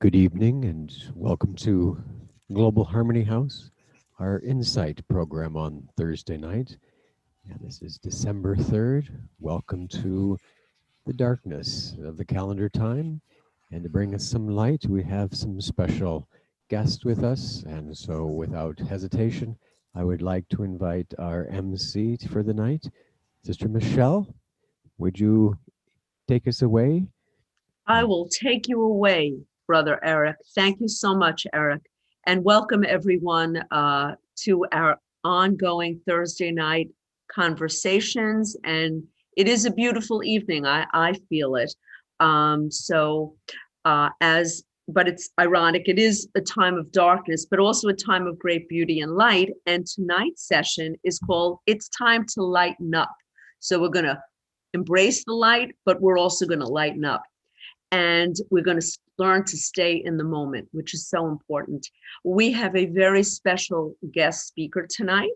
Good evening and welcome to Global Harmony House, our Insight program on Thursday night. And this is December 3rd. Welcome to the darkness of the calendar time. And to bring us some light, we have some special guests with us. And so without hesitation, I would like to invite our MC for the night, Sister Michelle. Would you take us away? I will take you away, Brother Eric. Thank you so much, Eric. And welcome everyone to our ongoing Thursday night conversations. And it is a beautiful evening. I feel it. But it's ironic. It is a time of darkness, but also a time of great beauty and light. And tonight's session is called It's Time to Lighten Up. So we're going to embrace the light, but we're also going to lighten up. And we're going to learn to stay in the moment, which is so important. We have a very special guest speaker tonight.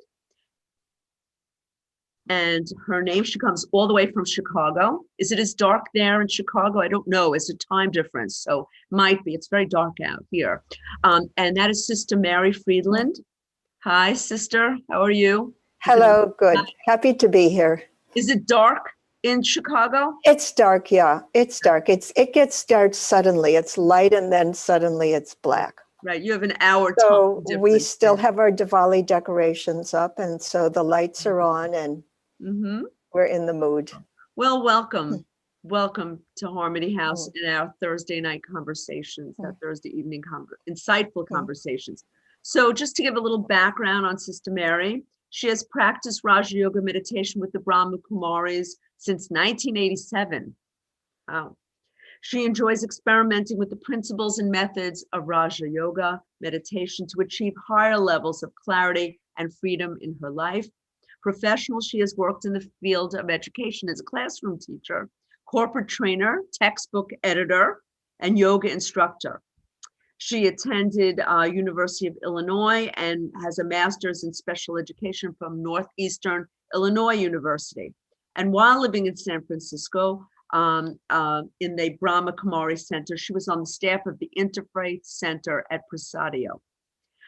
And her name, she comes all the way from Chicago. Is it as dark there in Chicago? I don't know. It's a time difference, so might be. It's very dark out here. And that is Sister Mary Friedland. Hi, sister. How are you? Hello, good. Happy to be here. Is it dark in Chicago? It's dark, yeah. It's dark. It gets dark suddenly. It's light and then suddenly it's black. Right, you have an hour so time we still have our Diwali decorations up, and so the lights are on, and we're in the mood. Well, welcome. Welcome to Harmony House in our Thursday night conversations, our Thursday evening insightful conversations. So just to give a little background on Sister Mary, she has practiced Raja Yoga meditation with the Brahma Kumaris since 1987. Wow. She enjoys experimenting with the principles and methods of Raja Yoga meditation to achieve higher levels of clarity and freedom in her life. Professional, she has worked in the field of education as a classroom teacher, corporate trainer, textbook editor, and yoga instructor. She attended University of Illinois and has a master's in special education from Northeastern Illinois University. And while living in San Francisco, in the Brahma Kumari Center, she was on the staff of the Interfaith Center at Presidio.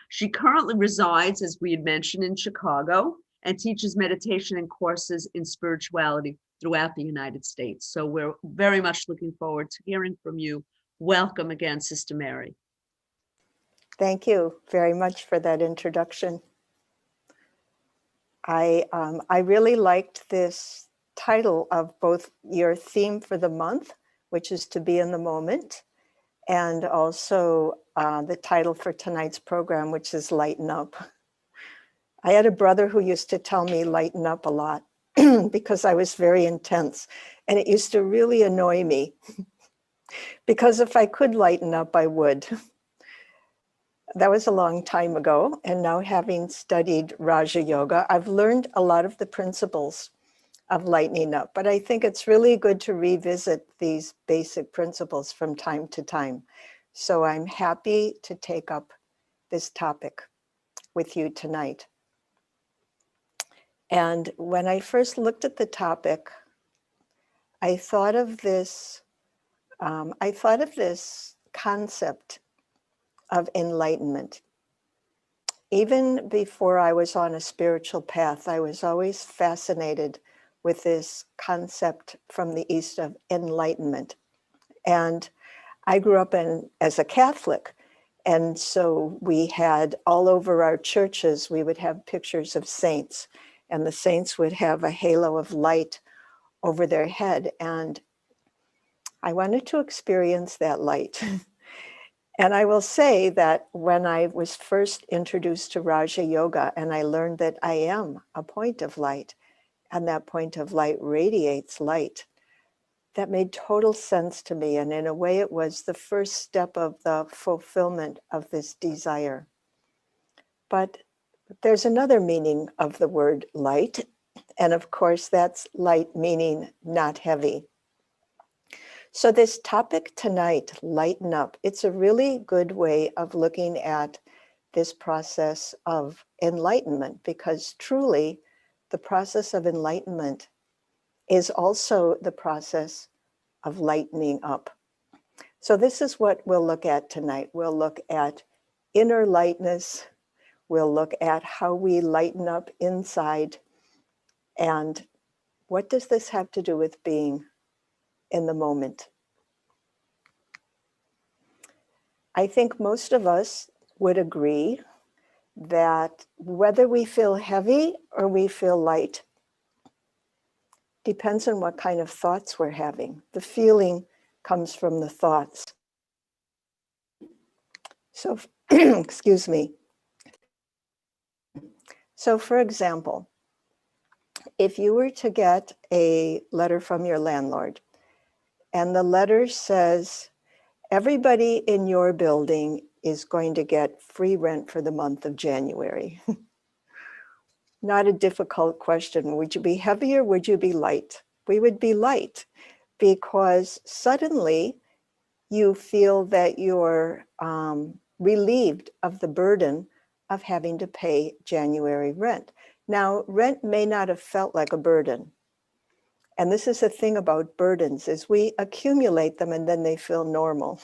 She currently resides, as we had mentioned, in Chicago and teaches meditation and courses in spirituality throughout the United States. So we're very much looking forward to hearing from you. Welcome again, Sister Mary. Thank you very much for that introduction. I really liked this title of both your theme for the month, which is to be in the moment, and also the title for tonight's program, which is Lighten Up. I had a brother who used to tell me lighten up a lot because I was very intense, and it used to really annoy me because if I could lighten up, I would. That was a long time ago, and now having studied Raja Yoga, I've learned a lot of the principles of lightening up, but I think it's really good to revisit these basic principles from time to time. So I'm happy to take up this topic with you tonight. And when I first looked at the topic, I thought of this concept of enlightenment. Even before I was on a spiritual path, I was always fascinated with this concept from the East of enlightenment. And I grew up as a Catholic. And so we had all over our churches, we would have pictures of saints, and the saints would have a halo of light over their head. And I wanted to experience that light. And I will say that when I was first introduced to Raja Yoga and I learned that I am a point of light and that point of light radiates light, that made total sense to me. And in a way, it was the first step of the fulfillment of this desire. But there's another meaning of the word light. And of course, that's light meaning not heavy. So this topic tonight, lighten up, it's a really good way of looking at this process of enlightenment, because truly the process of enlightenment is also the process of lightening up. So this is what we'll look at tonight. We'll look at inner lightness. We'll look at how we lighten up inside. And what does this have to do with being in the moment? I think most of us would agree that whether we feel heavy or we feel light depends on what kind of thoughts we're having. The feeling comes from the thoughts. So, excuse me. So for example, if you were to get a letter from your landlord and the letter says, everybody in your building is going to get free rent for the month of January. Not a difficult question. Would you be heavy or would you be light? We would be light because suddenly you feel that you're relieved of the burden of having to pay January rent. Now, rent may not have felt like a burden. And this is the thing about burdens, is we accumulate them and then they feel normal.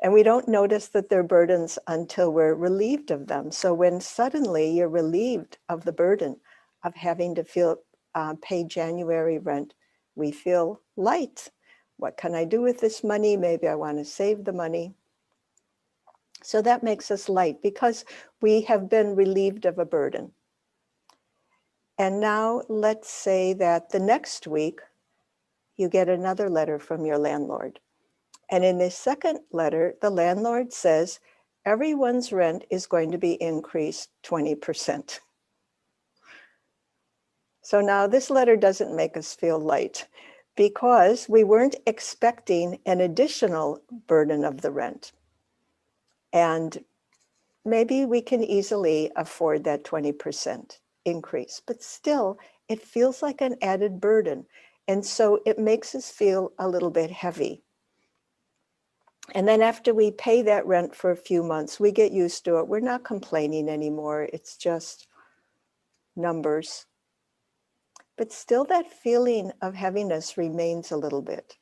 And we don't notice that they're burdens until we're relieved of them. So when suddenly you're relieved of the burden of having to pay January rent, we feel light. What can I do with this money? Maybe I want to save the money. So that makes us light because we have been relieved of a burden. And now let's say that the next week you get another letter from your landlord. And in this second letter, the landlord says, everyone's rent is going to be increased 20%. So now this letter doesn't make us feel light because we weren't expecting an additional burden of the rent. And maybe we can easily afford that 20% increase, but still it feels like an added burden. And so it makes us feel a little bit heavy. And then after we pay that rent for a few months, we get used to it. We're not complaining anymore. It's just numbers. But still that feeling of heaviness remains a little bit.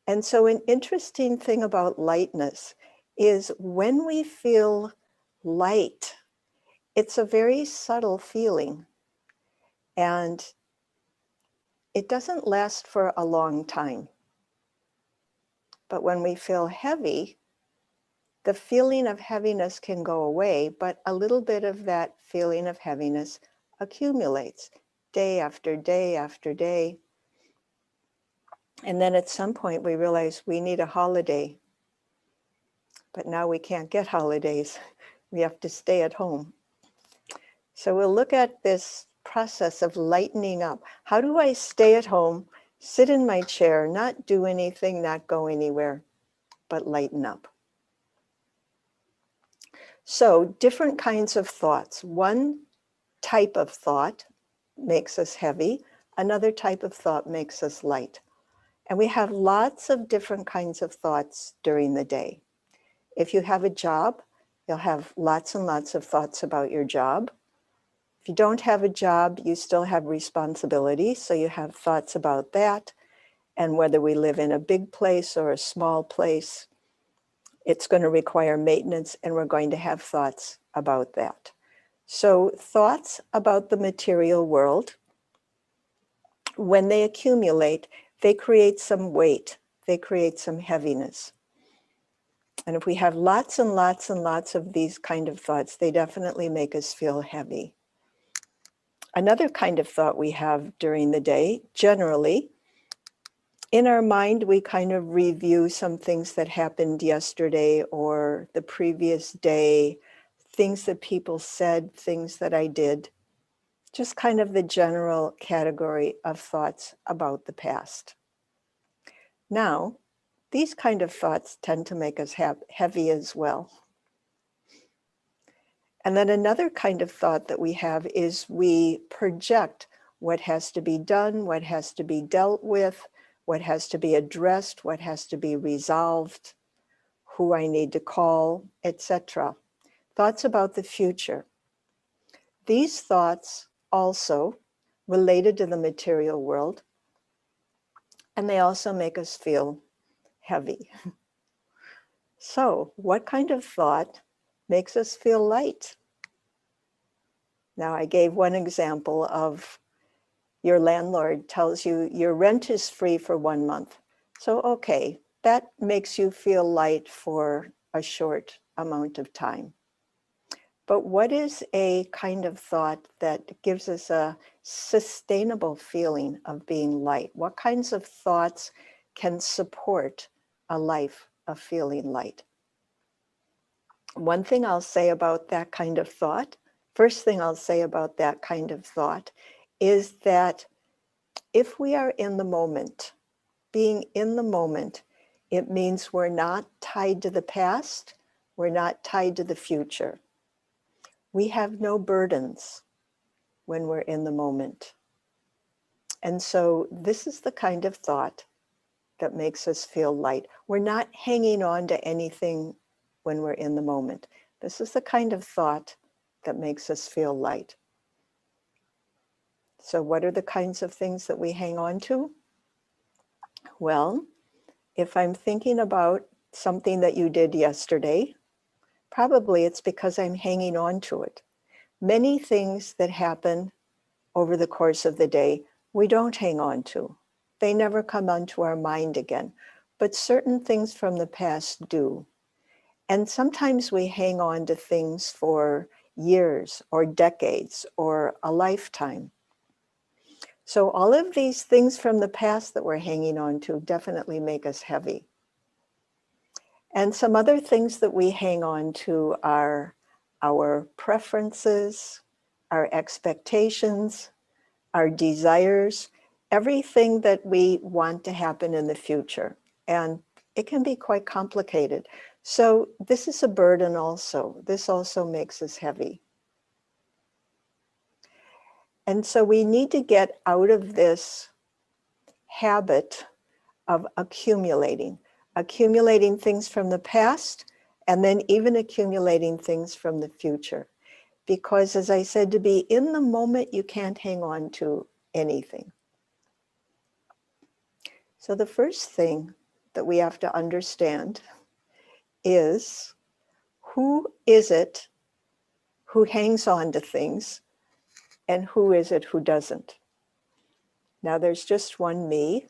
And so an interesting thing about lightness is when we feel light, it's a very subtle feeling. And it doesn't last for a long time. But when we feel heavy, the feeling of heaviness can go away, but a little bit of that feeling of heaviness accumulates day after day after day. And then at some point we realize we need a holiday. But now we can't get holidays. We have to stay at home. So we'll look at this process of lightening up. How do I stay at home, sit in my chair, not do anything, not go anywhere, but lighten up? So different kinds of thoughts. One type of thought makes us heavy. Another type of thought makes us light. And we have lots of different kinds of thoughts during the day. If you have a job, you'll have lots and lots of thoughts about your job. If you don't have a job, you still have responsibilities, so you have thoughts about that. And whether we live in a big place or a small place, it's going to require maintenance, and we're going to have thoughts about that. So thoughts about the material world, when they accumulate, they create some weight, they create some heaviness. And if we have lots and lots and lots of these kind of thoughts, they definitely make us feel heavy. Another kind of thought we have during the day, generally, in our mind, we kind of review some things that happened yesterday or the previous day, things that people said, things that I did, just kind of the general category of thoughts about the past. Now, these kind of thoughts tend to make us heavy as well. And then another kind of thought that we have is we project what has to be done, what has to be dealt with, what has to be addressed, what has to be resolved, who I need to call, etc. Thoughts about the future. These thoughts also related to the material world, and they also make us feel heavy. So, what kind of thought makes us feel light? Now, I gave one example of your landlord tells you your rent is free for 1 month. So, okay, that makes you feel light for a short amount of time. But what is a kind of thought that gives us a sustainable feeling of being light? What kinds of thoughts can support a life of feeling light? One thing I'll say about that kind of thought, first thing I'll say about that kind of thought is that if we are in the moment, being in the moment, it means we're not tied to the past, we're not tied to the future. We have no burdens when we're in the moment. And so this is the kind of thought that makes us feel light. We're not hanging on to anything when we're in the moment. This is the kind of thought that makes us feel light. So what are the kinds of things that we hang on to? Well, if I'm thinking about something that you did yesterday, probably it's because I'm hanging on to it. Many things that happen over the course of the day, we don't hang on to. They never come onto our mind again. But certain things from the past do. And sometimes we hang on to things for years or decades or a lifetime. So all of these things from the past that we're hanging on to definitely make us heavy. And some other things that we hang on to are our preferences, our expectations, our desires, everything that we want to happen in the future. And it can be quite complicated. So this is a burden also. This also makes us heavy. And so we need to get out of this habit of accumulating things from the past, and then even accumulating things from the future. Because as I said, to be in the moment, you can't hang on to anything. So the first thing that we have to understand is, who is it who hangs on to things and who is it who doesn't? Now there's just one me,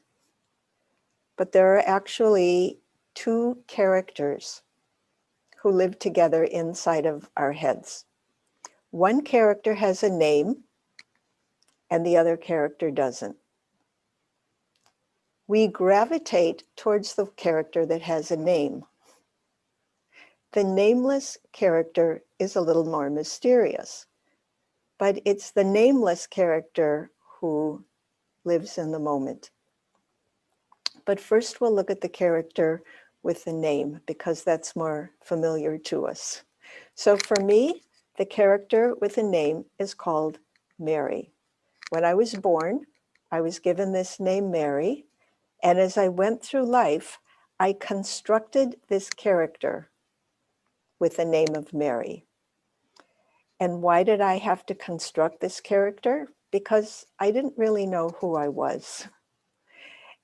but there are actually two characters who live together inside of our heads. One character has a name and the other character doesn't. We gravitate towards the character that has a name. The nameless character is a little more mysterious, but it's the nameless character who lives in the moment. But first we'll look at the character with the name because that's more familiar to us. So for me, the character with a name is called Mary. When I was born, I was given this name Mary, and as I went through life, I constructed this character with the name of Mary. And why did I have to construct this character? Because I didn't really know who I was.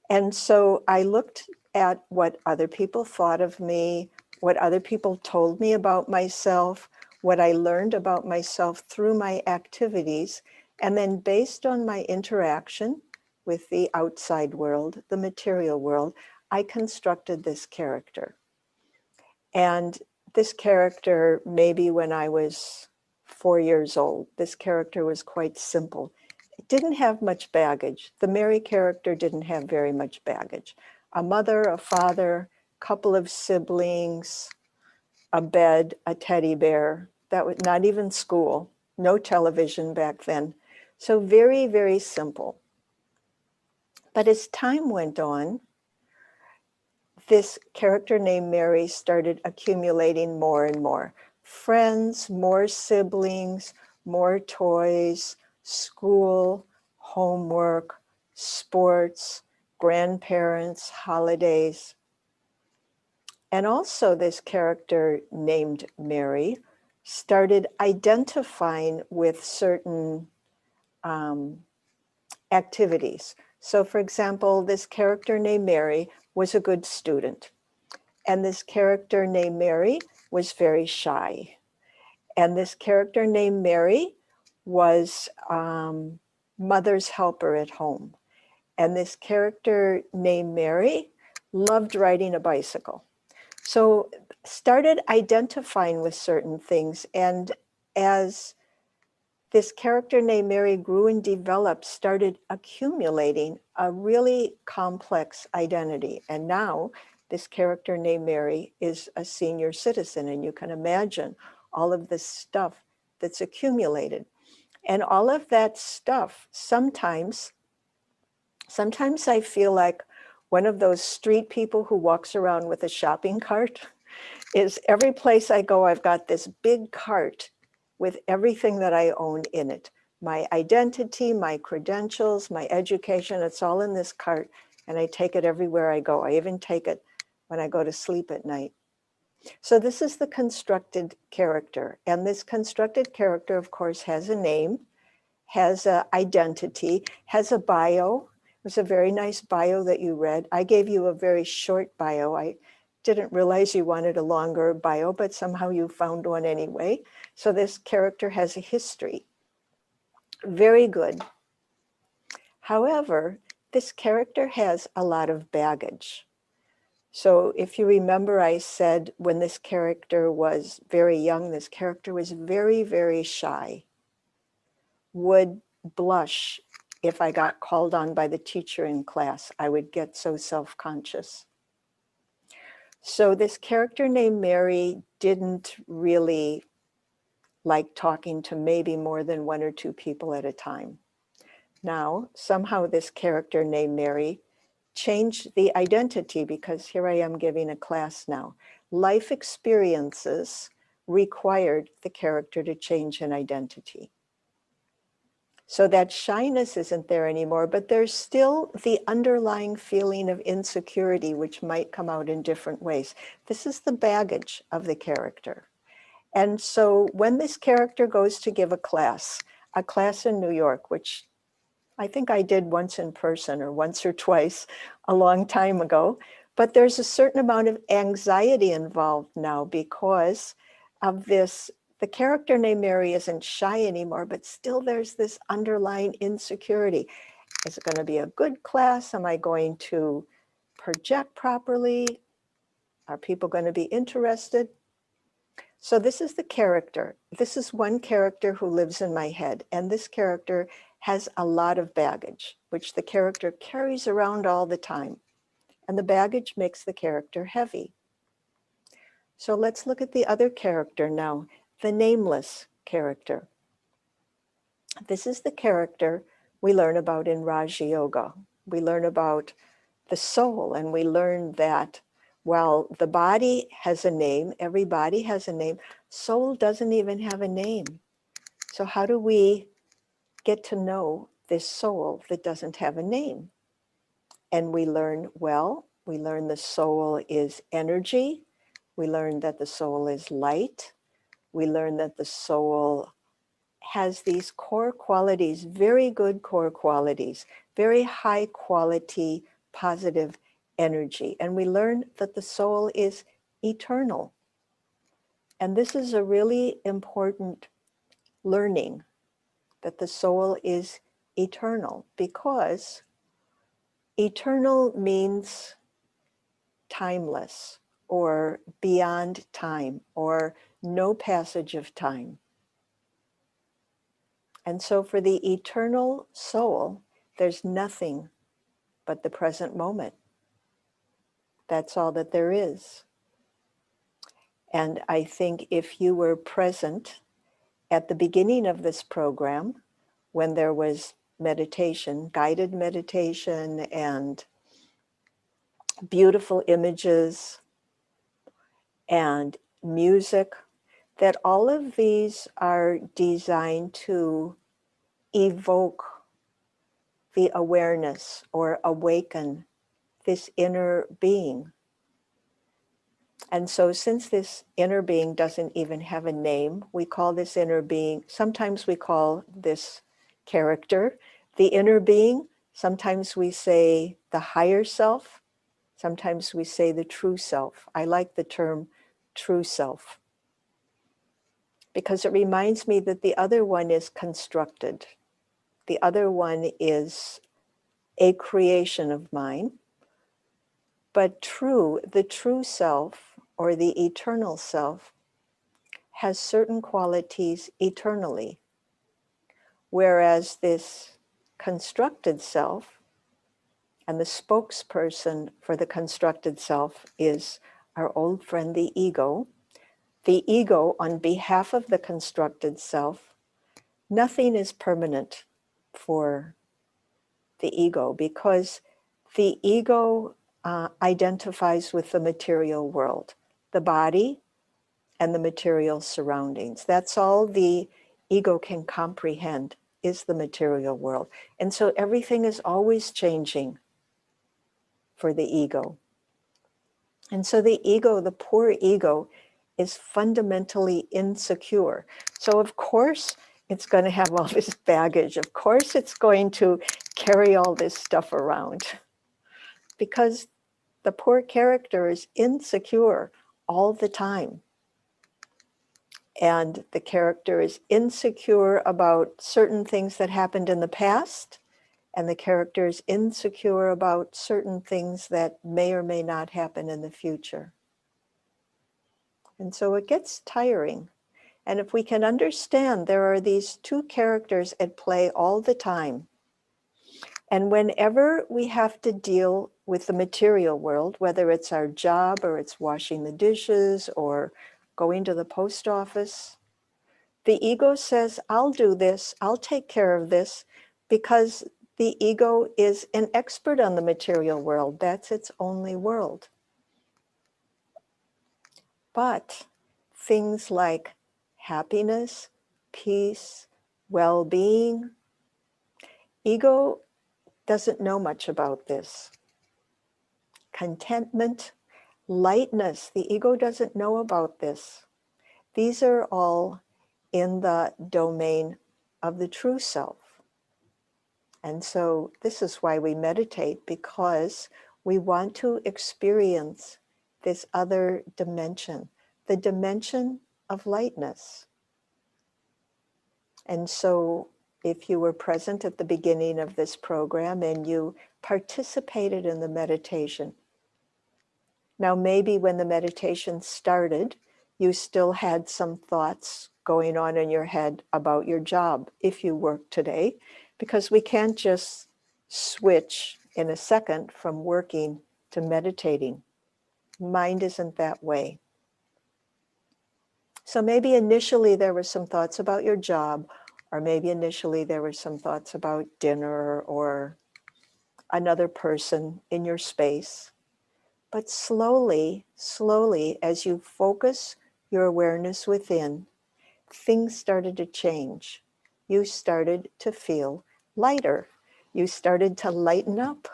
And so I looked at what other people thought of me, what other people told me about myself, what I learned about myself through my activities, and then based on my interaction with the outside world, the material world, I constructed this character. And this character, maybe when I was 4 years old, this character was quite simple. It didn't have much baggage. The Mary character didn't have very much baggage. A mother, a father, couple of siblings, a bed, a teddy bear. That was not even school, no television back then. So very, very simple. But as time went on, this character named Mary started accumulating more and more friends, more siblings, more toys, school, homework, sports, grandparents, holidays. And also this character named Mary started identifying with certain activities. So for example, this character named Mary was a good student. And this character named Mary was very shy. And this character named Mary was mother's helper at home. And this character named Mary loved riding a bicycle. So started identifying with certain things. And as this character named Mary grew and developed, started accumulating a really complex identity. And now this character named Mary is a senior citizen, and you can imagine all of this stuff that's accumulated. And all of that stuff, sometimes I feel like one of those street people who walks around with a shopping cart. Is every place I go, I've got this big cart with everything that I own in it. My identity, my credentials, my education, it's all in this cart, and I take it everywhere I go. I even take it when I go to sleep at night. So this is the constructed character. And this constructed character, of course, has a name, has an identity, has a bio. It was a very nice bio that you read. I gave you a very short bio. I didn't realize you wanted a longer bio, but somehow you found one anyway. So this character has a history. Very good. However, this character has a lot of baggage. So if you remember, I said when this character was very young, this character was very, very shy, would blush if I got called on by the teacher in class. I would get so self-conscious. So this character named Mary didn't really like talking to maybe more than one or two people at a time. Now, somehow this character named Mary changed the identity, because here I am giving a class now. Life experiences required the character to change an identity. So that shyness isn't there anymore, but there's still the underlying feeling of insecurity, which might come out in different ways. This is the baggage of the character. And so when this character goes to give a class in New York, which I think I did once in person or once or twice a long time ago, but there's a certain amount of anxiety involved now because of this. The character named Mary isn't shy anymore, but still there's this underlying insecurity. Is it going to be a good class? Am I going to project properly? Are people going to be interested? So this is the character. This is one character who lives in my head. And this character has a lot of baggage, which the character carries around all the time. And the baggage makes the character heavy. So let's look at the other character now, the nameless character. This is the character we learn about in Raja Yoga. We learn about the soul, and we learn that while the body has a name, every body has a name, soul doesn't even have a name. So how do we get to know this soul that doesn't have a name? And we learn, well, we learn the soul is energy. We learn that the soul is light. We learn that the soul has these core qualities, very good core qualities, very high quality, positive energy. And we learn that the soul is eternal. And this is a really important learning, that the soul is eternal, because eternal means timeless or beyond time or no passage of time. And so for the eternal soul, there's nothing but the present moment. That's all that there is. And I think if you were present at the beginning of this program, when there was meditation, guided meditation, and beautiful images and music, that all of these are designed to evoke the awareness or awaken this inner being. And so since this inner being doesn't even have a name, we call this inner being, sometimes we call this character the inner being, sometimes we say the higher self, sometimes we say the true self. I like the term true self because it reminds me that the other one is constructed. The other one is a creation of mine. But the true self or the eternal self has certain qualities eternally, whereas this constructed self and the spokesperson for the constructed self is our old friend, the ego. The ego, on behalf of the constructed self, nothing is permanent for the ego because the ego identifies with the material world, the body and the material surroundings. That's all the ego can comprehend is the material world. And so everything is always changing for the ego. And so the ego, the poor ego, is fundamentally insecure. So of course it's going to have all this baggage. Of course it's going to carry all this stuff around because the poor character is insecure all the time. And the character is insecure about certain things that happened in the past, and the character is insecure about certain things that may or may not happen in the future. And so it gets tiring. And if we can understand there are these two characters at play all the time, and whenever we have to deal with the material world, whether it's our job or it's washing the dishes or going to the post office, the ego says, I'll do this, I'll take care of this, because the ego is an expert on the material world. That's its only world. But things like happiness, peace, well-being, ego doesn't know much about this. Contentment, lightness, the ego doesn't know about this. These are all in the domain of the true self. And so this is why we meditate, because we want to experience this other dimension, the dimension of lightness. And so if you were present at the beginning of this program and you participated in the meditation, now maybe when the meditation started, you still had some thoughts going on in your head about your job if you work today, because we can't just switch in a second from working to meditating. Mind isn't that way. So maybe initially there were some thoughts about your job, or maybe initially there were some thoughts about dinner or another person in your space. But slowly, as you focus your awareness within, things started to change. You started to feel lighter. You started to lighten up.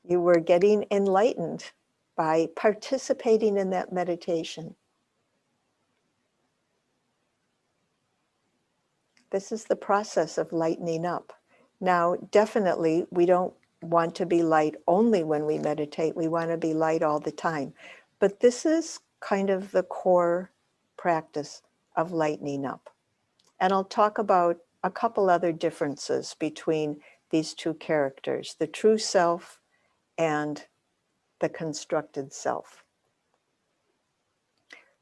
You were getting enlightened by participating in that meditation. This is the process of lightening up. Now, definitely, we don't want to be light only when we meditate. We want to be light all the time. But this is kind of the core practice of lightening up. And I'll talk about a couple other differences between these two characters, the true self and the constructed self.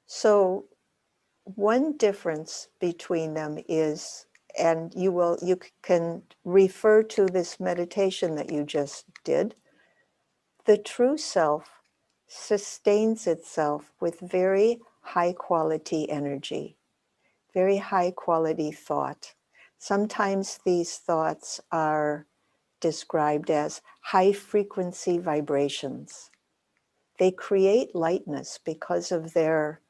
So one difference between them is, and you can refer to this meditation that you just did, the true self sustains itself with very high quality energy, very high quality thought. Sometimes these thoughts are described as high frequency vibrations. They create lightness because of their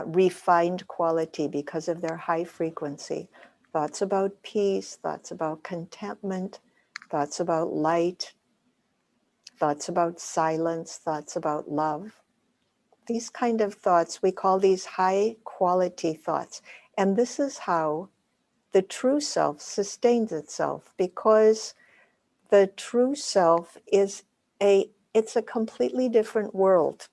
refined quality, because of their high frequency. Thoughts about peace, thoughts about contentment, thoughts about light, thoughts about silence, thoughts about love. These kind of thoughts, we call these high quality thoughts. And this is how the true self sustains itself, because the true self is it's a completely different world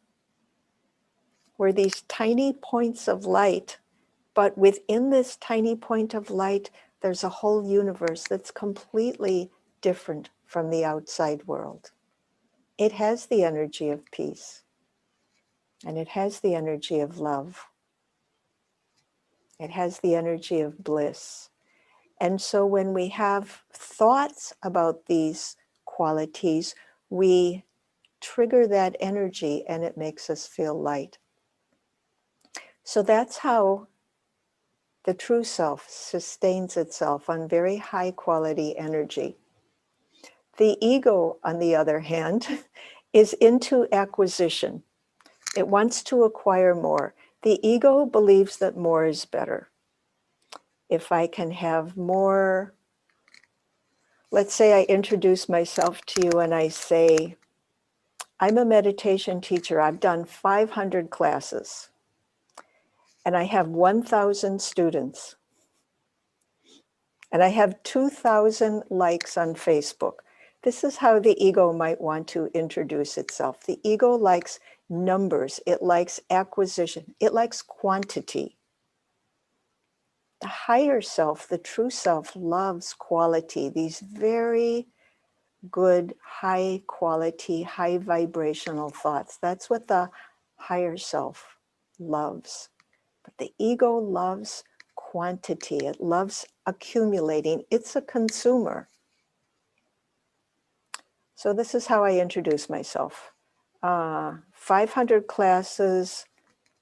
where these tiny points of light, but within this tiny point of light, there's a whole universe that's completely different from the outside world. It has the energy of peace, and it has the energy of love. It has the energy of bliss. And so when we have thoughts about these qualities, we trigger that energy and it makes us feel light. So that's how the true self sustains itself on very high quality energy. The ego, on the other hand, is into acquisition. It wants to acquire more. The ego believes that more is better. If I can have more, let's say I introduce myself to you and I say, I'm a meditation teacher. I've done 500 classes and I have 1,000 students and I have 2,000 likes on Facebook. This is how the ego might want to introduce itself. The ego likes numbers. It likes acquisition. It likes quantity. The higher self, the true self, loves quality, these very good, high quality, high vibrational thoughts. That's what the higher self loves. But the ego loves quantity. It loves accumulating. It's a consumer. So this is how I introduce myself. 500 classes,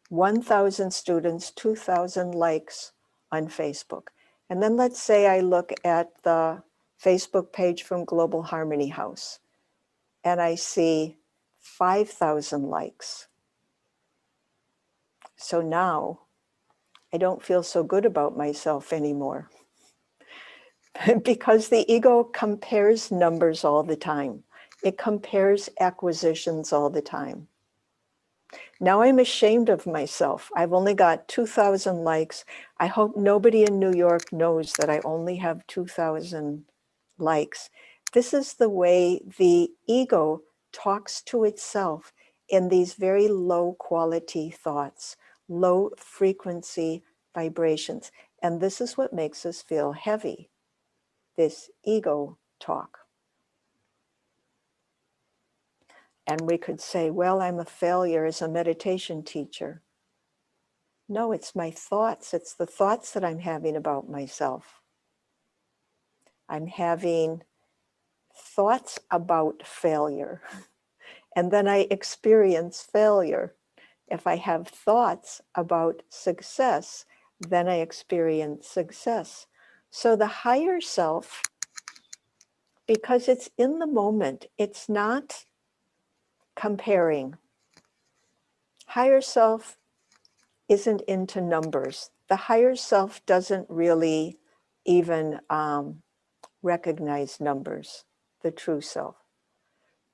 1,000 students, 2,000 likes on Facebook. And then let's say I look at the Facebook page from Global Harmony House and I see 5,000 likes. So now I don't feel so good about myself anymore because the ego compares numbers all the time. It compares acquisitions all the time. Now I'm ashamed of myself. I've only got 2,000 likes. I hope nobody in New York knows that I only have 2,000 likes. This is the way the ego talks to itself in these very low quality thoughts, low frequency vibrations. And this is what makes us feel heavy, this ego talk. And we could say, well, I'm a failure as a meditation teacher. No, it's my thoughts. It's the thoughts that I'm having about myself. I'm having thoughts about failure, and then I experience failure. If I have thoughts about success, then I experience success. So the higher self, because it's in the moment, it's not comparing. Higher self isn't into numbers. The higher self doesn't really even recognize numbers, the true self.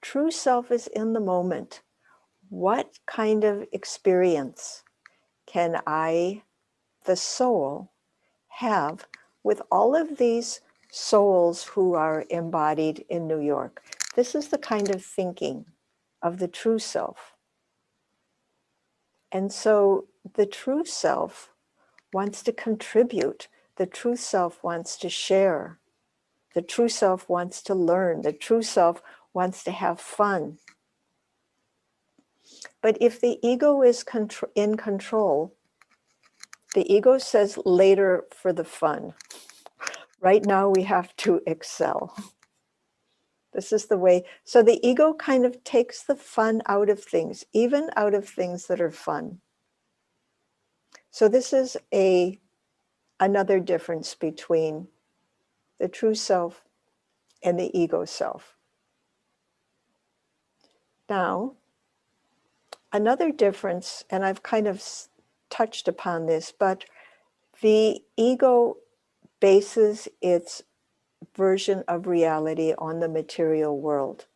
True self is in the moment. What kind of experience can I, the soul, have with all of these souls who are embodied in New York? This is the kind of thinking of the true self. And so the true self wants to contribute. The true self wants to share. The true self wants to learn. The true self wants to have fun. But if the ego is in control, the ego says later for the fun. Right now we have to excel. This is the way. So the ego kind of takes the fun out of things, even out of things that are fun. So this is a another difference between the true self and the ego self. Now, another difference, and I've kind of touched upon this, but the ego bases its version of reality on the material world.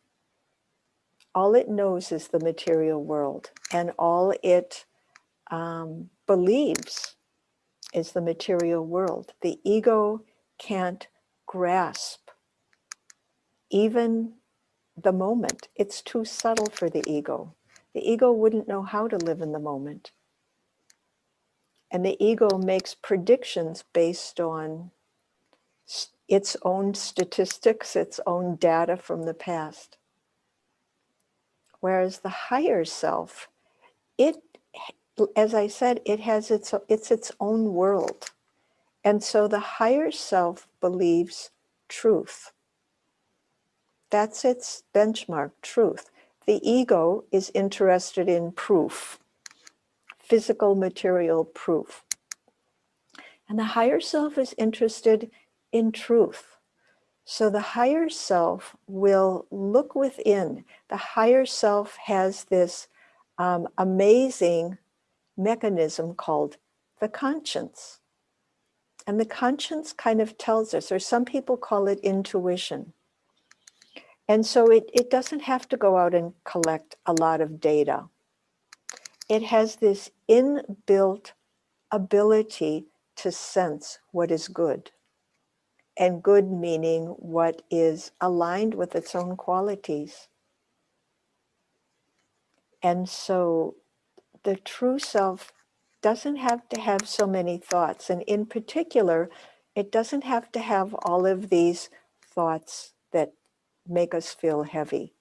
All it knows is the material world, and all it believes is the material world. The ego can't grasp even the moment. It's too subtle for the ego. The ego wouldn't know how to live in the moment. And the ego makes predictions based on its own statistics, its own data from the past. Whereas the higher self, it, as I said, it's its own world. And so the higher self believes truth. That's its benchmark, truth. The ego is interested in proof, physical, material proof. And the higher self is interested in truth. So the higher self will look within. The higher self has this amazing mechanism called the conscience. And the conscience kind of tells us, or some people call it intuition. And so it doesn't have to go out and collect a lot of data. It has this inbuilt ability to sense what is good. And good meaning what is aligned with its own qualities. And so the true self doesn't have to have so many thoughts. And in particular, it doesn't have to have all of these thoughts that make us feel heavy.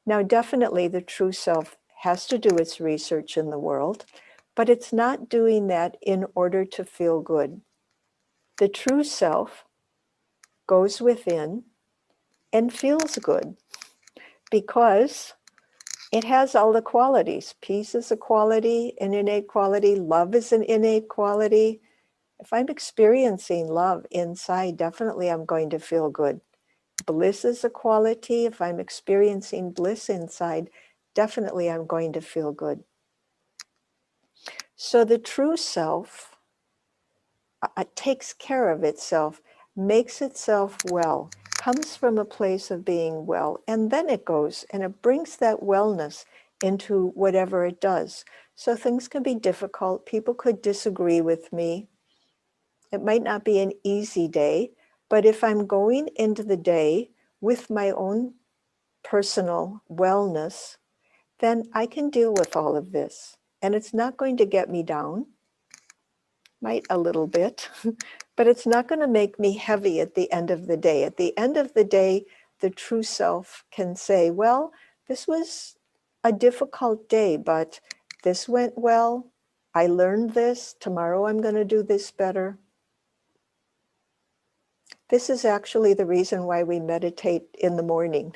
Now, definitely the true self has to do its research in the world, but it's not doing that in order to feel good. The true self goes within and feels good because it has all the qualities. Peace is a quality, an innate quality. Love is an innate quality. If I'm experiencing love inside, definitely I'm going to feel good. Bliss is a quality. If I'm experiencing bliss inside, definitely I'm going to feel good. So the true self takes care of itself, makes itself well, comes from a place of being well, and then it goes and it brings that wellness into whatever it does. So things can be difficult. People could disagree with me. It might not be an easy day, but if I'm going into the day with my own personal wellness, then I can deal with all of this. And it's not going to get me down, might a little bit, but it's not going to make me heavy at the end of the day. At the end of the day, the true self can say, well, this was a difficult day, but this went well. I learned this. Tomorrow I'm going to do this better. This is actually the reason why we meditate in the morning,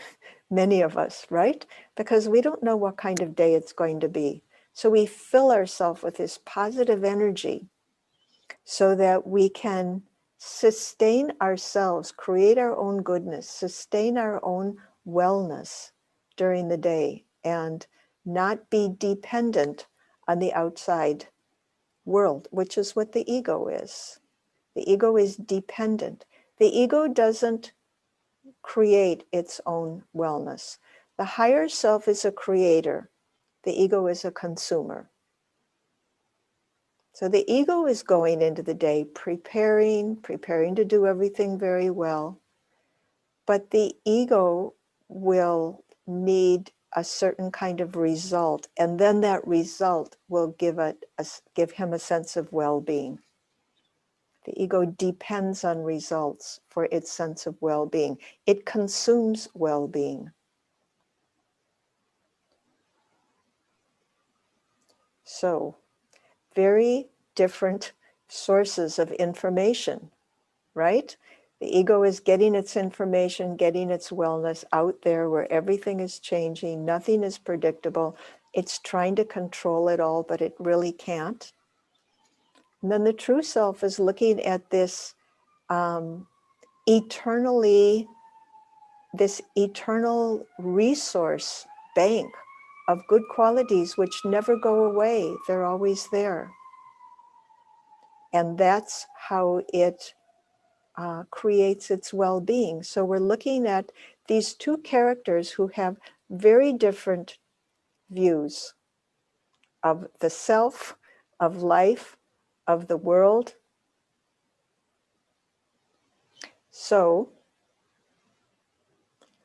many of us, right? Because we don't know what kind of day it's going to be. So we fill ourselves with this positive energy so that we can sustain ourselves, create our own goodness, sustain our own wellness during the day, and not be dependent on the outside world, which is what the ego is. The ego is dependent. The ego doesn't create its own wellness. The higher self is a creator. The ego is a consumer. So the ego is going into the day preparing to do everything very well. But the ego will need a certain kind of result, and then that result will give him a sense of well-being. The ego depends on results for its sense of well-being. It consumes well-being. So, very different sources of information, right? The ego is getting its information, getting its wellness out there where everything is changing, nothing is predictable. It's trying to control it all, but it really can't. And then the true self is looking at this um, this eternal resource bank of good qualities which never go away. They're always there. And that's how it creates its well-being. So we're looking at these two characters who have very different views of the self, of life, of the world. So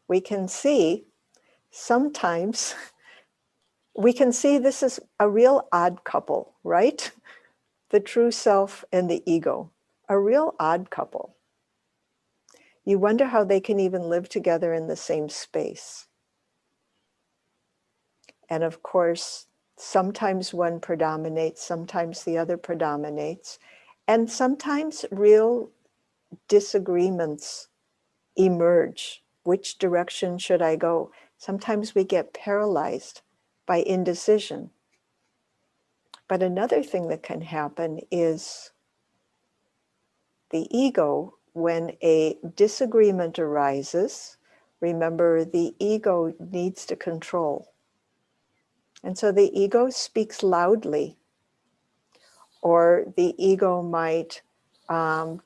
we can see sometimes, we can see this is a real odd couple, right? The true self and the ego, a real odd couple. You wonder how they can even live together in the same space. And of course, sometimes one predominates, sometimes the other predominates, and sometimes real disagreements emerge. Which direction should I go? Sometimes we get paralyzed by indecision. But another thing that can happen is the ego, when a disagreement arises, remember the ego needs to control. And so the ego speaks loudly, or the ego might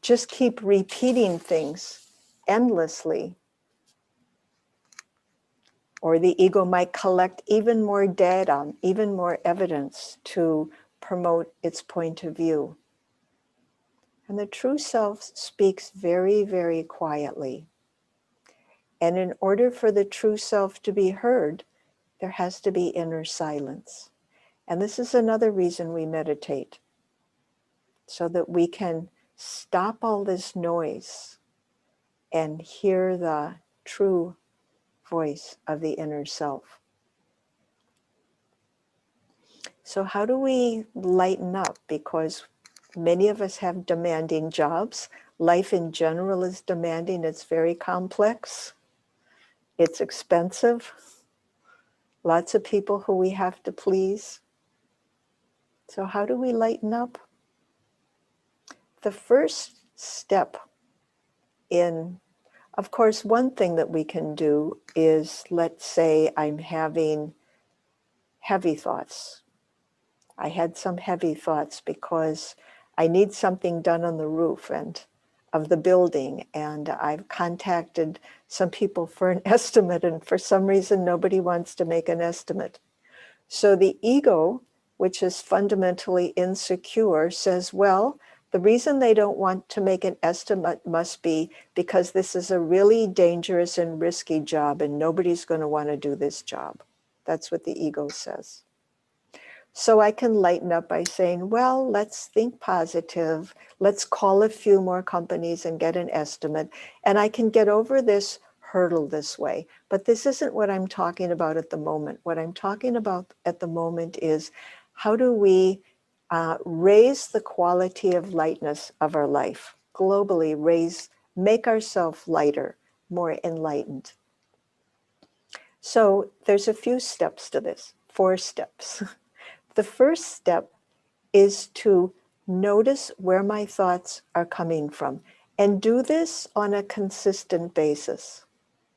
just keep repeating things endlessly, or the ego might collect even more data, even more evidence to promote its point of view. And the true self speaks very, very quietly. And in order for the true self to be heard, there has to be inner silence. And this is another reason we meditate, so that we can stop all this noise and hear the true voice of the inner self. So how do we lighten up? Because many of us have demanding jobs. Life in general is demanding. It's very complex. It's expensive. Lots of people who we have to please. So how do we lighten up? The first step in, of course, one thing that we can do is, let's say I'm having heavy thoughts. I had some heavy thoughts because I need something done on the roof and of the building, and I've contacted some people for an estimate, and for some reason nobody wants to make an estimate. So the ego, which is fundamentally insecure, says, well, the reason they don't want to make an estimate must be because this is a really dangerous and risky job and nobody's going to want to do this job. That's what the ego says. So I can lighten up by saying, well, let's think positive. Let's call a few more companies and get an estimate. And I can get over this hurdle this way. But this isn't what I'm talking about at the moment. What I'm talking about at the moment is, how do we raise the quality of lightness of our life globally, make ourselves lighter, more enlightened. So there's a few steps to this, 4 steps. The first step is to notice where my thoughts are coming from, and do this on a consistent basis.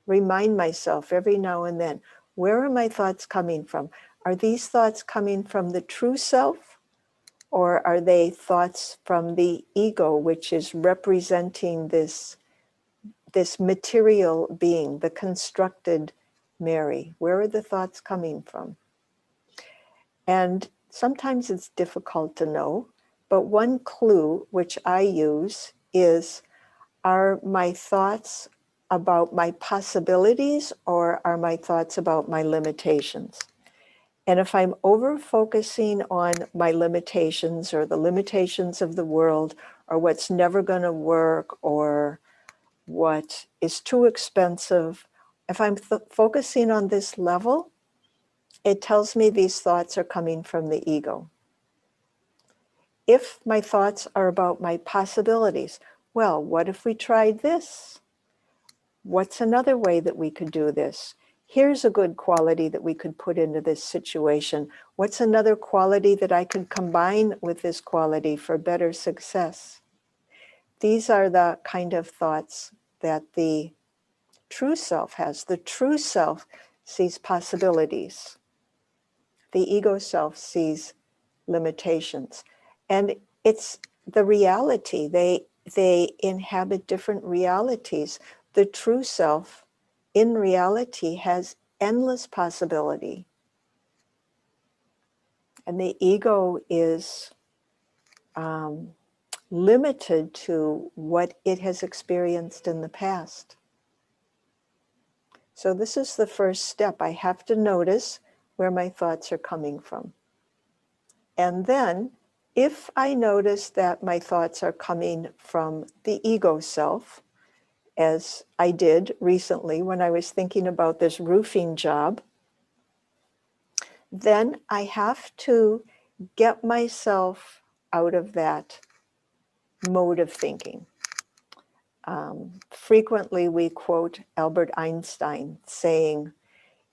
Remind myself every now and then, where are my thoughts coming from? Are these thoughts coming from the true self, or are they thoughts from the ego, which is representing this material being, the constructed Mary? Where are the thoughts coming from? And sometimes it's difficult to know, but one clue which I use is, are my thoughts about my possibilities, or are my thoughts about my limitations? And if I'm over focusing on my limitations, or the limitations of the world, or what's never going to work, or what is too expensive, if I'm focusing on this level, it tells me these thoughts are coming from the ego. If my thoughts are about my possibilities, well, what if we tried this? What's another way that we could do this? here's a good quality that we could put into this situation. What's another quality that I could combine with this quality for better success? These are the kind of thoughts that the true self has. The true self sees possibilities. The ego self sees limitations. And it's the reality. They inhabit different realities. The true self in reality has endless possibility. And the ego is limited to what it has experienced in the past. So this is the first step. I have to notice where my thoughts are coming from. And then, if I notice that my thoughts are coming from the ego self, as I did recently when I was thinking about this roofing job, then I have to get myself out of that mode of thinking. Frequently, we quote Albert Einstein saying,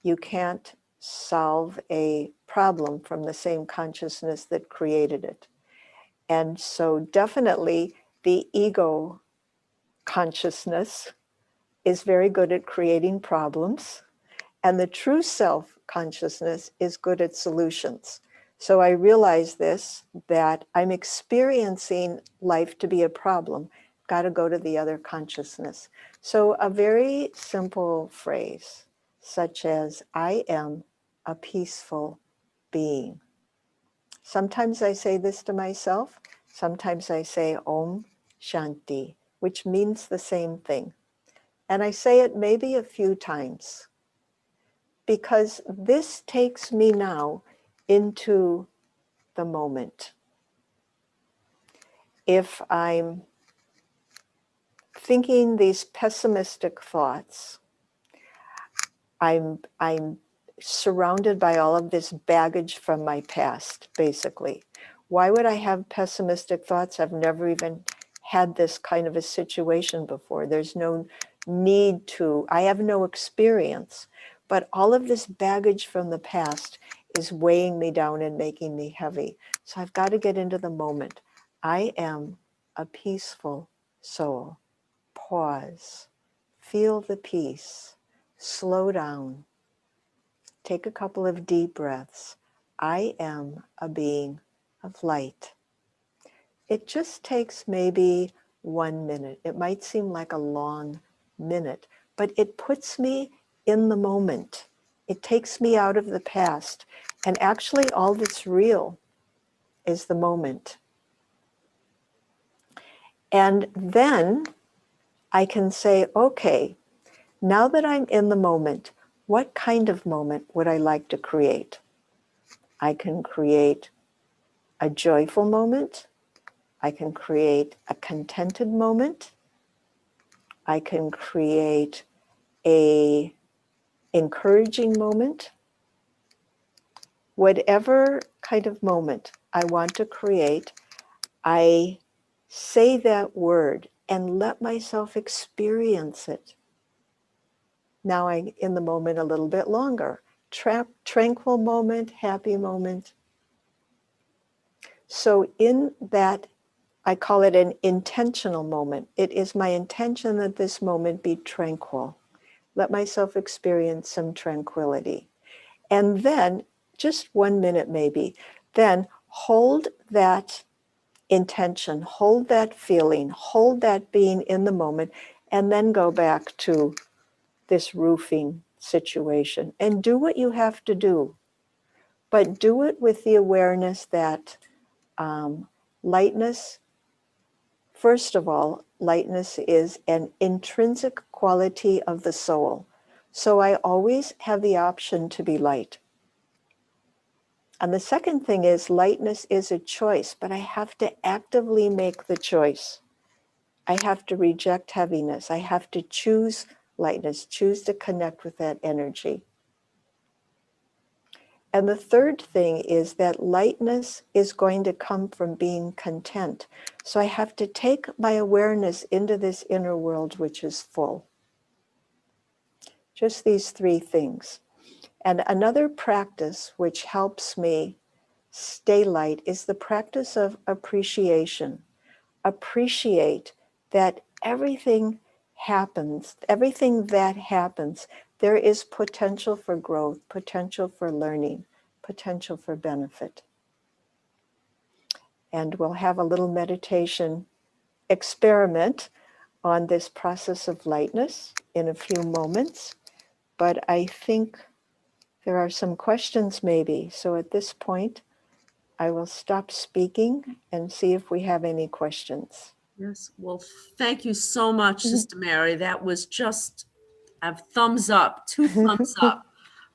"You can't solve a problem from the same consciousness that created it." And so definitely the ego consciousness is very good at creating problems, and the true self consciousness is good at solutions. So I realize this, that I'm experiencing life to be a problem. Got to go to the other consciousness. So a very simple phrase, such as, I am a peaceful being. Sometimes I say this to myself. Sometimes I say Om Shanti, which means the same thing. And I say it maybe a few times because this takes me now into the moment. If I'm thinking these pessimistic thoughts, I'm surrounded by all of this baggage from my past, basically. Why would I have pessimistic thoughts? I've never even had this kind of a situation before. There's no need to, I have no experience. But all of this baggage from the past is weighing me down and making me heavy. So I've got to get into the moment. I am a peaceful soul. Pause. Feel the peace. Slow down. Take a couple of deep breaths. I am a being of light. It just takes maybe 1 minute. It might seem like a long minute, but it puts me in the moment. It takes me out of the past. And actually, all that's real is the moment. And then I can say, okay, now that I'm in the moment, what kind of moment would I like to create? I can create a joyful moment. I can create a contented moment. I can create a encouraging moment. Whatever kind of moment I want to create, I say that word and let myself experience it. Now I'm in the moment a little bit longer. Tranquil moment, happy moment. So in that, I call it an intentional moment. It is my intention that this moment be tranquil. Let myself experience some tranquility. And then, just 1 minute maybe, then hold that intention, hold that feeling, hold that being in the moment, and then go back to this roofing situation and do what you have to do. But do it with the awareness that lightness, first of all, lightness is an intrinsic quality of the soul. So I always have the option to be light. And the second thing is lightness is a choice, but I have to actively make the choice. I have to reject heaviness. I have to choose lightness, choose to connect with that energy. And the third thing is that lightness is going to come from being content. So I have to take my awareness into this inner world, which is full. Just these three things. And another practice which helps me stay light is the practice of appreciation. Appreciate that everything happens, everything that happens, there is potential for growth, potential for learning, potential for benefit. And we'll have a little meditation experiment on this process of lightness in a few moments. But I think there are some questions maybe. So at this point, I will stop speaking and see if we have any questions. Yes, well, thank you so much, Sister Mary. That was just a thumbs up, two thumbs up.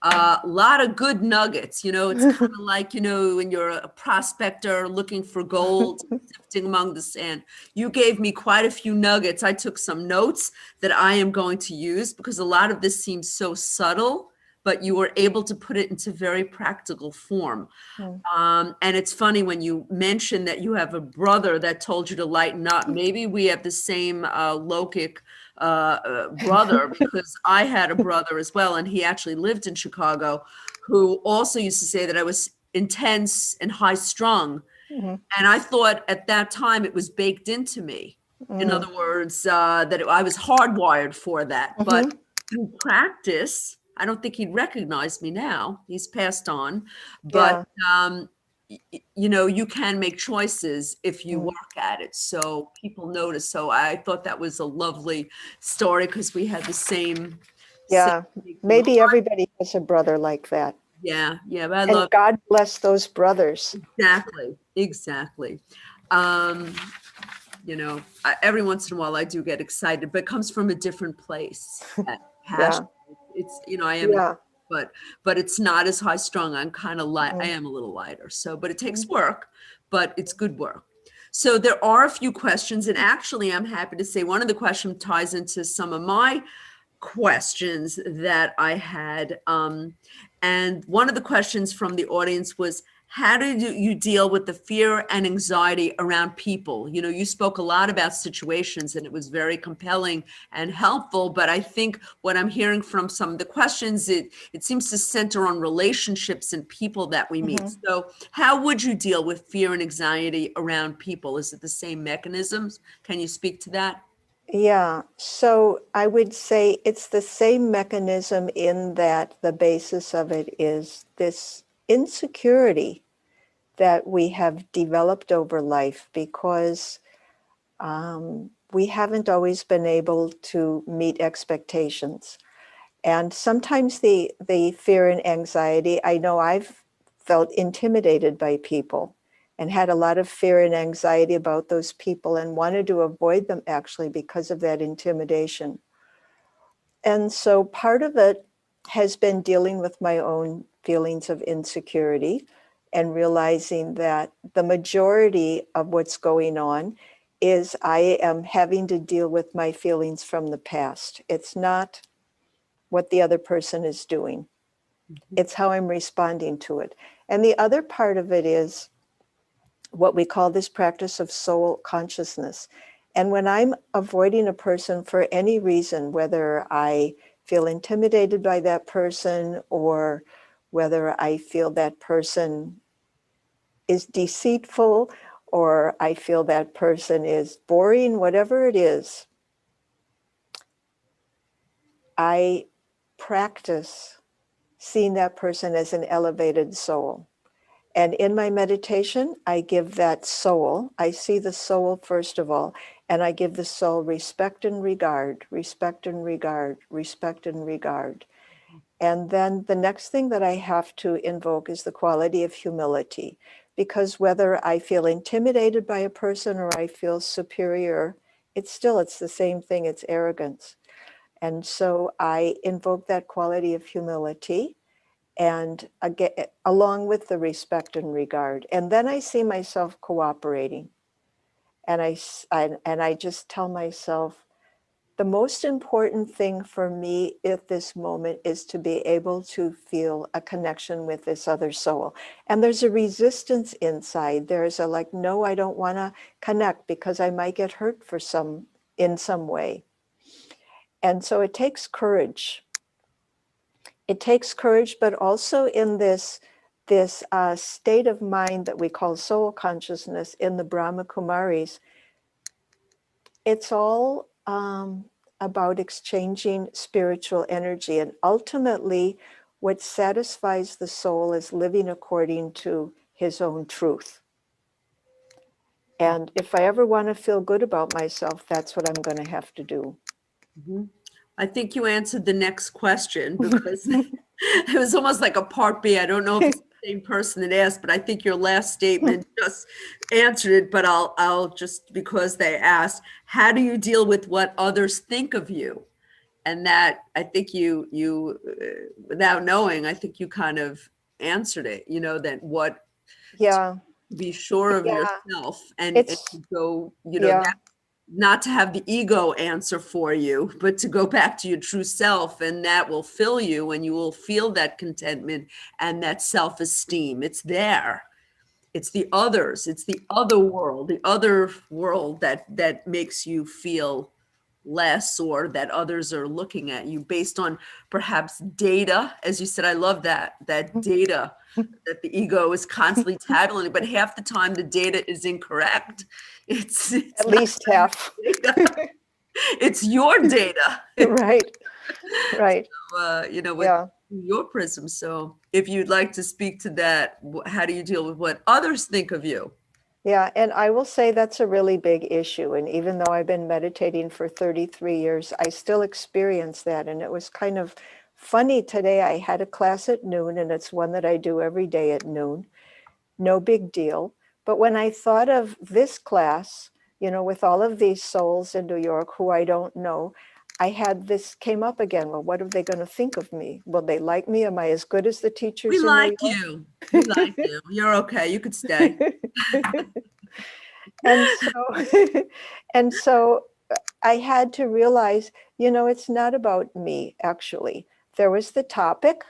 A lot of good nuggets. It's kind of like, when you're a prospector looking for gold, sifting among the sand. You gave me quite a few nuggets. I took some notes that I am going to use because a lot of this seems so subtle, but you were able to put it into very practical form. And it's funny when you mention that you have a brother that told you to lighten up. Maybe we have the same lokic brother, because I had a brother as well, and he actually lived in Chicago, who also used to say that I was intense and high strung. Mhm. And I thought at that time it was baked into me. In other words, that I was hardwired for that. But through practice, I don't think he'd recognize me now. He's passed on. But, you can make choices if you work at it. So people notice. So I thought that was a lovely story because we had the same. Yeah, same maybe everybody has a brother like that. Yeah, but I And love God bless those brothers. exactly. Every once in a while I do get excited, but it comes from a different place. That passion. It's, I am, Yeah. but it's not as high strung. I'm kind of light. I am a little lighter. So, but it takes work, but it's good work. So there are a few questions, and actually I'm happy to say one of the questions ties into some of my questions that I had. And one of the questions from the audience was, how do you deal with the fear and anxiety around people? You spoke a lot about situations, and it was very compelling and helpful. But I think what I'm hearing from some of the questions, it seems to center on relationships and people that we meet. So how would you deal with fear and anxiety around people? Is it the same mechanisms? Can you speak to that? Yeah, so I would say it's the same mechanism in that the basis of it is this insecurity that we have developed over life because we haven't always been able to meet expectations. And sometimes the fear and anxiety, I know I've felt intimidated by people and had a lot of fear and anxiety about those people and wanted to avoid them actually because of that intimidation. And so part of it has been dealing with my own feelings of insecurity and realizing that the majority of what's going on is I am having to deal with my feelings from the past. It's not what the other person is doing. It's how I'm responding to it. And the other part of it is what we call this practice of soul consciousness. And when I'm avoiding a person for any reason, whether I feel intimidated by that person or whether I feel that person is deceitful or I feel that person is boring, whatever it is, I practice seeing that person as an elevated soul. And in my meditation, I give that soul, I see the soul first of all, and I give the soul respect and regard, respect and regard, respect and regard. And then the next thing that I have to invoke is the quality of humility, because whether I feel intimidated by a person or I feel superior, it's the same thing, it's arrogance. And so I invoke that quality of humility and again, along with the respect and regard. And then I see myself cooperating. And I just tell myself, the most important thing for me at this moment is to be able to feel a connection with this other soul. And there's a resistance inside. There's a like, no, I don't want to connect because I might get hurt in some way. And so it takes courage. it takes courage, but also in this state of mind that we call soul consciousness in the Brahma Kumaris, it's all about exchanging spiritual energy. And ultimately, what satisfies the soul is living according to his own truth. And if I ever want to feel good about myself, that's what I'm going to have to do. Mhm. I think you answered the next question because it was almost like a part B. I don't know if it's the same person that asked, but I think your last statement just answered it. But I'll just, because they asked, how do you deal with what others think of you? And that, I think you without knowing, I think you kind of answered it, that what, Yeah, be sure of yeah, yourself and it's, to go, yeah, not to have the ego answer for you, but to go back to your true self, and that will fill you and you will feel that contentment and that self-esteem. It's there. It's the others. It's the other world that makes you feel less, or that others are looking at you based on perhaps data. As you said, I love that data that the ego is constantly tattling, but half the time the data is incorrect. It's at not least half. data. It's your data. Right, right. With Yeah. your prism. So if you'd like to speak to that, how do you deal with what others think of you? Yeah, and I will say that's a really big issue. And even though I've been meditating for 33 years, I still experience that. And it was kind of funny today. I had a class at noon, and it's one that I do every day at noon. No big deal. But when I thought of this class, with all of these souls in New York who I don't know, I had this came up again. Well, what are they going to think of me? Will they like me? Am I as good as the We teachers in New like you. We like you. You're okay. You could stay. York? And so, and so I had to realize, it's not about me, actually. There was the topic,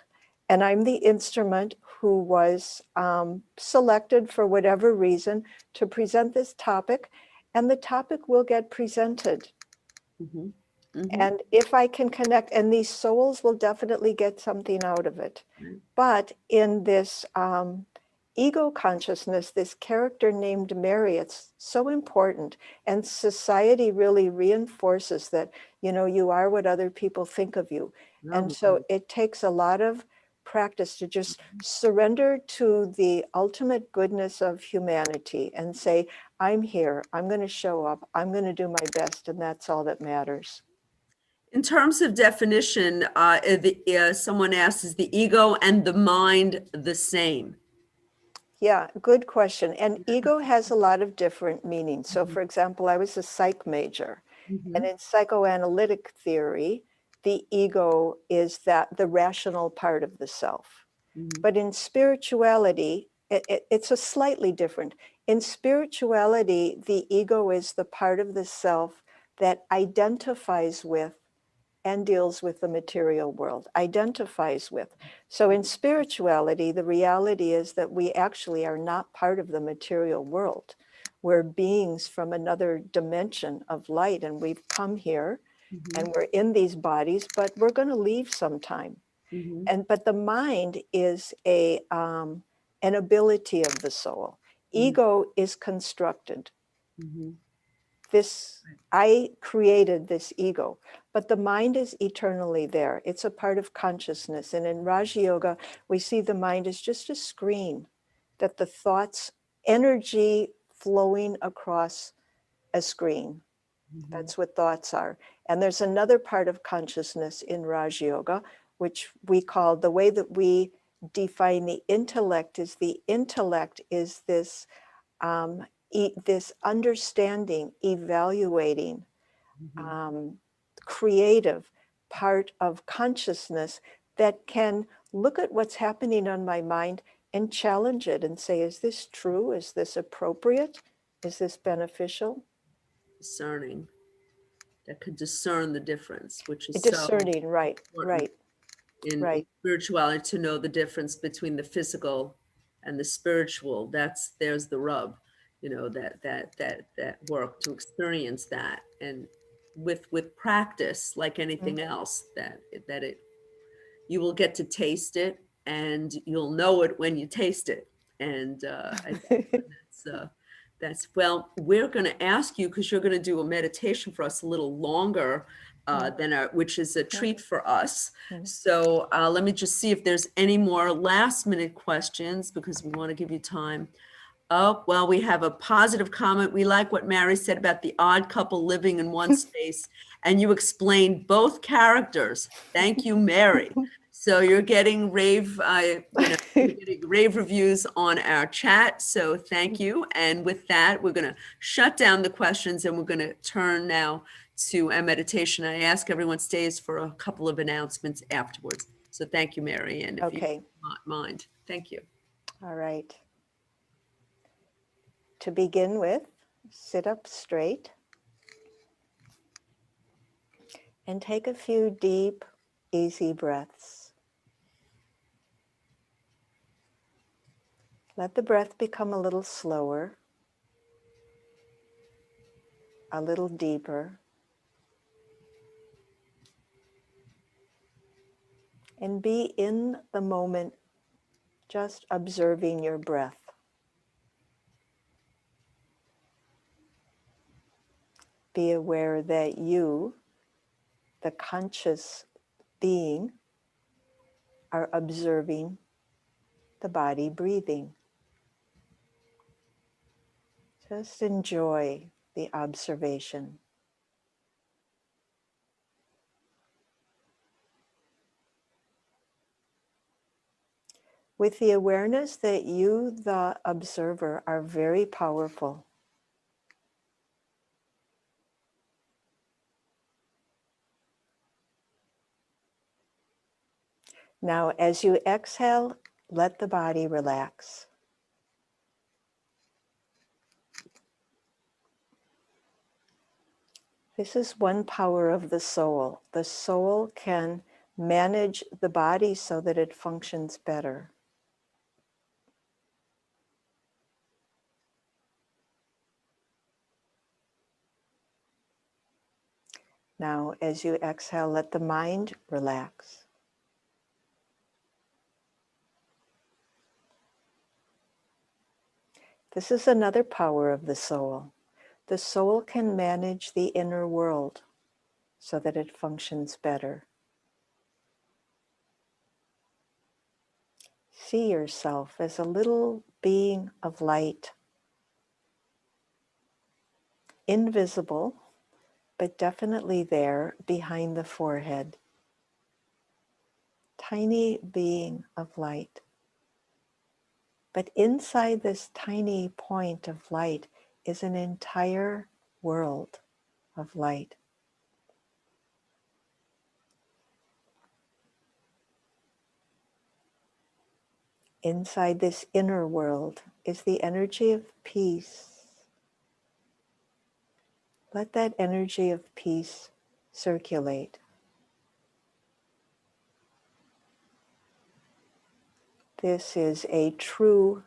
and I'm the instrument who was selected for whatever reason to present this topic, and the topic will get presented. Mhm. Mhm. And if I can connect, and these souls will definitely get something out of it. Right. But in this ego consciousness, this character named Mary, it's so important. And society really reinforces that, you are what other people think of you. And Oh, so it takes a lot of practice to just surrender to the ultimate goodness of humanity and say, I'm here, I'm going to show up, I'm going to do my best, and that's all that matters. in terms of definition, someone asks, is the ego and the mind the same? Yeah, good question. And ego has a lot of different meanings. So, Mhm. for example, I was a psych major, and Mhm. in psychoanalytic theory, the ego is that the rational part of the self. Mhm. But in spirituality, it's a slightly different. In spirituality, the ego is the part of the self that identifies with and deals with the material world, identifies with. So in spirituality, the reality is that we actually are not part of the material world. We're beings from another dimension of light, and we've come here Mhm. and we're in these bodies, but we're going to leave sometime. Mhm. But the mind is an ability of the soul. Mhm. Ego is constructed. Mhm. This I created this ego, but the mind is eternally there. It's a part of consciousness. And in Raja Yoga, we see the mind as just a screen, that the thoughts, energy flowing across a screen. Mhm. That's what thoughts are. And there's another part of consciousness in Raj Yoga, which we call, the way that we define the intellect is this this understanding, evaluating, Mhm. um, creative part of consciousness that can look at what's happening on my mind and challenge it and say, is this true? Is this appropriate? Is this beneficial? Discerning, that could discern the difference, which is so Discerning, right, important right, in right. spirituality, to know the difference between the physical and the spiritual. There's the rub, that work to experience that, and with practice, like Mm. anything else, that it you will get to taste it, and you'll know it when you taste it. And that's well, we're going to ask you, because you're going to do a meditation for us a little longer than which is a treat for us. So let me just see if there's any more last minute questions, because we want to give you time. Oh, well, we have a positive comment. We like what Mary said about the odd couple living in one space, and you explained both characters. Thank you, Mary. So you're getting you're getting rave reviews on our chat. So thank you. And with that, we're going to shut down the questions, and we're going to turn now to a meditation. I ask everyone stays for a couple of announcements afterwards. So thank you, Mary. And if you don't mind, thank you. All right. To begin with, sit up straight and take a few deep, easy breaths. Let the breath become a little slower, a little deeper, and be in the moment, just observing your breath. Be aware that you, the conscious being, are observing the body breathing. Just enjoy the observation. With the awareness that you, the observer, are very powerful. Now, as you exhale, let the body relax. This is one power of the soul. The soul can manage the body so that it functions better. Now, as you exhale, let the mind relax. This is another power of the soul. The soul can manage the inner world so that it functions better. See yourself as a little being of light, invisible, but definitely there behind the forehead. Tiny being of light. But inside this tiny point of light is an entire world of light. Inside this inner world is the energy of peace. Let that energy of peace circulate. This is a true,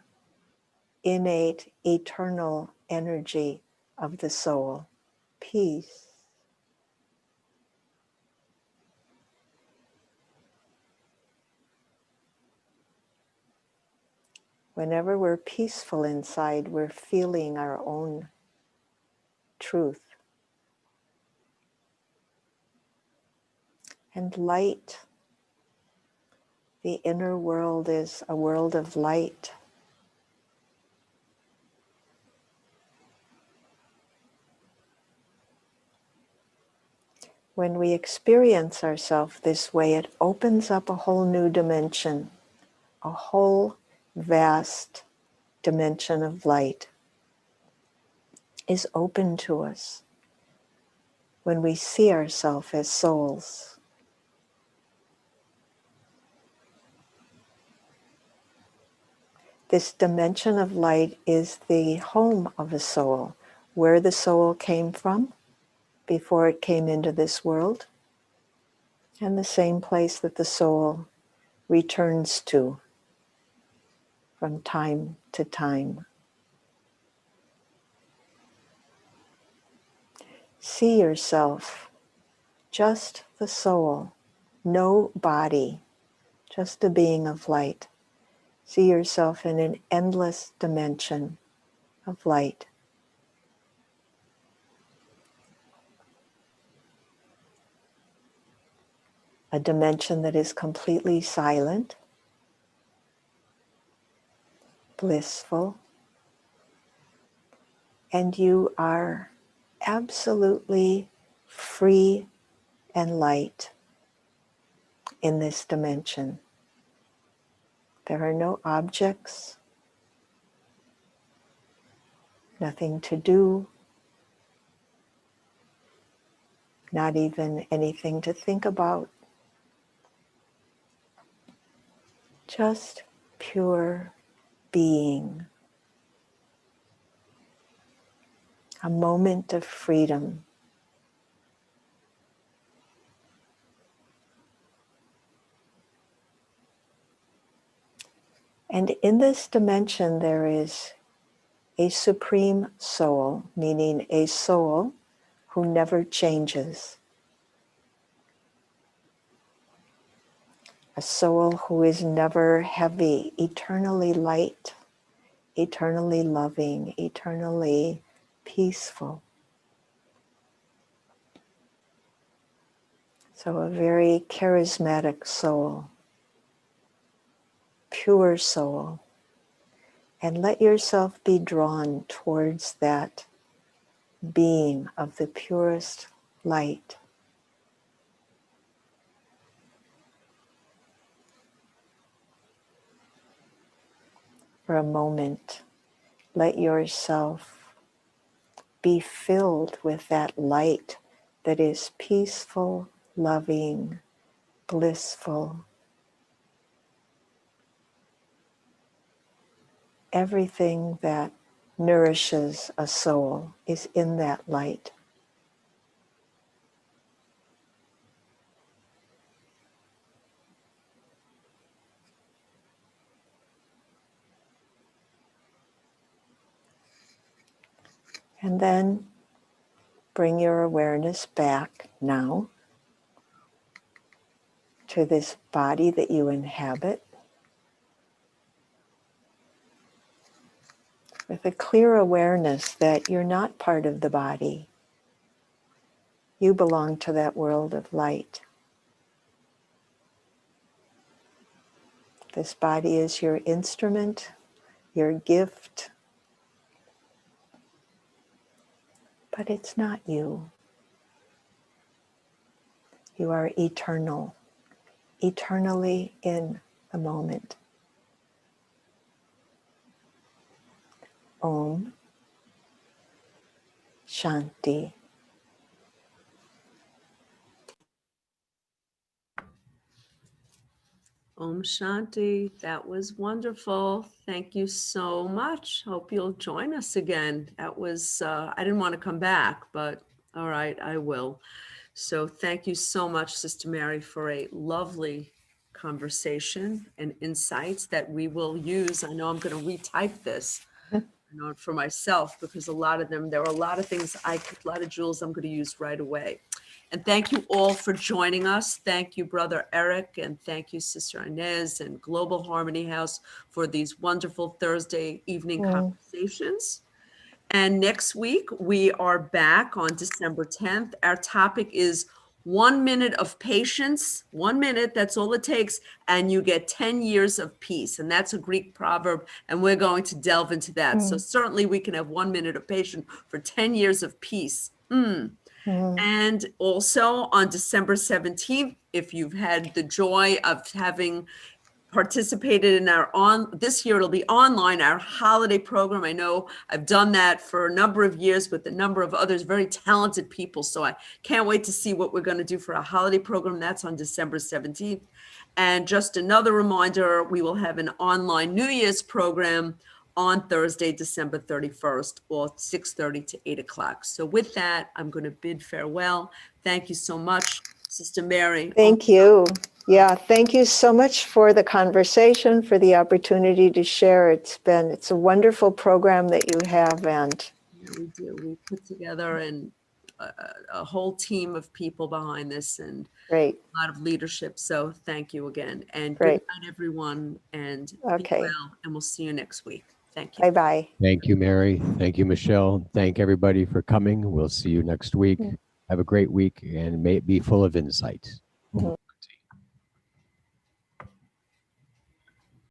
innate, eternal energy of the soul. Peace. Whenever we're peaceful inside, we're feeling our own truth. And light. The inner world is a world of light. When we experience ourselves this way, it opens up a whole new dimension, a whole vast dimension of light is open to us when we see ourselves as souls. This dimension of light is the home of a soul, where the soul came from before it came into this world, and the same place that the soul returns to from time to time. See yourself, just the soul, no body, just a being of light. See yourself in an endless dimension of light. A dimension that is completely silent, blissful, and you are absolutely free and light in this dimension. There are no objects, nothing to do, not even anything to think about. Just pure being. A moment of freedom. And in this dimension, there is a supreme soul, meaning a soul who never changes. A soul who is never heavy, eternally light, eternally loving, eternally peaceful. So a very charismatic soul, pure soul. And let yourself be drawn towards that being of the purest light. For a moment, let yourself be filled with that light that is peaceful, loving, blissful. Everything that nourishes a soul is in that light. And then bring your awareness back now to this body that you inhabit with a clear awareness that you're not part of the body. You belong to that world of light. This body is your instrument, your gift, but it's not you. You are eternal, eternally in the moment. Om Shanti. Om Shanti. That was wonderful. Thank you so much. Hope you'll join us again. That was, I didn't want to come back, but all right, I will. So thank you so much, Sister Mary, for a lovely conversation and insights that we will use. I know I'm going to retype this for myself because a lot of them, there are a lot of things, a lot of jewels I'm going to use right away. And thank you all for joining us. Thank you, Brother Eric, and thank you, Sister Inez and Global Harmony House for these wonderful Thursday evening conversations. And next week, we are back on December 10th. Our topic is 1 minute of patience, 1 minute, that's all it takes, and you get 10 years of peace. And that's a Greek proverb, and we're going to delve into that. So certainly we can have 1 minute of patience for 10 years of peace. And also on December 17th, if you've had the joy of having participated in our this year it'll be online, our holiday program. I know I've done that for a number of years with a number of others, very talented people. So I can't wait to see what we're going to do for our holiday program. That's on December 17th. And just another reminder, we will have an online New Year's program on Thursday, December 31st, or 6:30 to 8 o'clock. So with that, I'm going to bid farewell. Thank you so much, Sister Mary. Thank you. Yeah, thank you so much for the conversation, for the opportunity to share. It's a wonderful program that you have, and Yeah, we do. We put together, and a whole team of people behind this and Great. a lot of leadership. So thank you again. And good Great. night, everyone. And be Okay. well. And we'll see you next week. Thank you. Bye-bye. Thank you, Mary. Thank you, Michelle. Thank everybody for coming. We'll see you next week. Have a great week, and may it be full of insight.